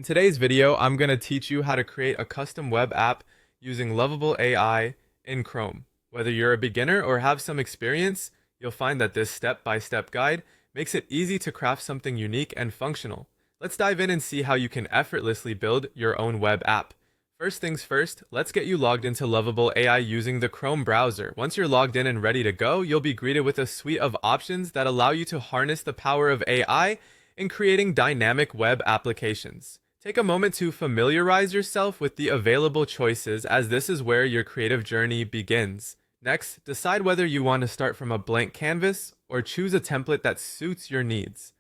In today's video, I'm going to teach you how to create a custom web app using Lovable AI in Chrome. Whether you're a beginner or have some experience, you'll find that this step-by-step guide makes it easy to craft something unique and functional. Let's dive in and see how you can effortlessly build your own web app. First things first, let's get you logged into Lovable AI using the Chrome browser. Once you're logged in and ready to go, you'll be greeted with a suite of options that allow you to harness the power of AI in creating dynamic web applications. Take a moment to familiarize yourself with the available choices, as this is where your creative journey begins. Next, decide whether you want to start from a blank canvas or choose a template that suits your needs.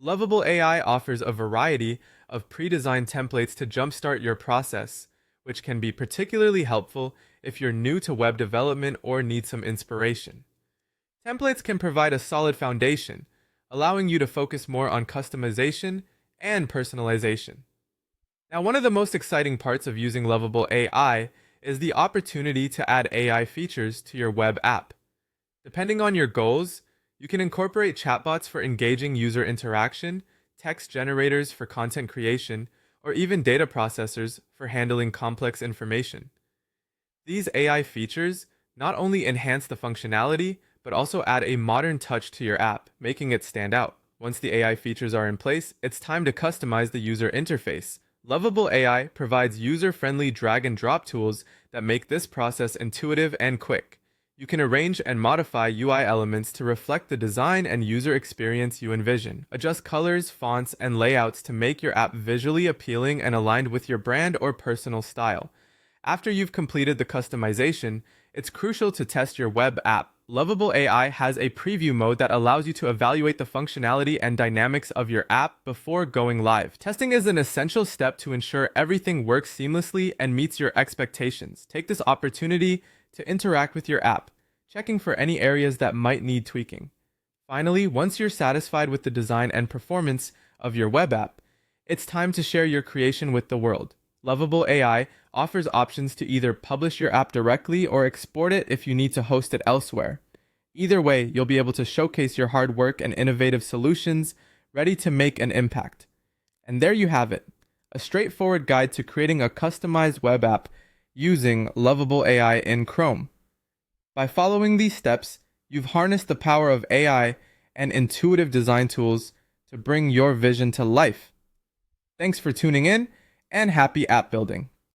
Lovable AI offers a variety of pre-designed templates to jumpstart your process, which can be particularly helpful if you're new to web development or need some inspiration. Templates can provide a solid foundation, allowing you to focus more on customization and personalization. Now, one of the most exciting parts of using Lovable AI is the opportunity to add AI features to your web app. Depending on your goals, you can incorporate chatbots for engaging user interaction, text generators for content creation, or even data processors for handling complex information. These AI features not only enhance the functionality, but also add a modern touch to your app, making it stand out. Once the AI features are in place, it's time to customize the user interface. Lovable AI provides user-friendly drag-and-drop tools that make this process intuitive and quick. You can arrange and modify UI elements to reflect the design and user experience you envision. Adjust colors, fonts, and layouts to make your app visually appealing and aligned with your brand or personal style. After you've completed the customization, it's crucial to test your web app. Lovable AI has a preview mode that allows you to evaluate the functionality and dynamics of your app before going live. Testing is an essential step to ensure everything works seamlessly and meets your expectations. Take this opportunity to interact with your app, checking for any areas that might need tweaking. Finally, once you're satisfied with the design and performance of your web app, it's time to share your creation with the world. Lovable AI offers options to either publish your app directly or export it if you need to host it elsewhere. Either way, you'll be able to showcase your hard work and innovative solutions ready to make an impact. And there you have it, a straightforward guide to creating a customized web app using Lovable AI in Chrome. By following these steps, you've harnessed the power of AI and intuitive design tools to bring your vision to life. Thanks for tuning in, and happy app building.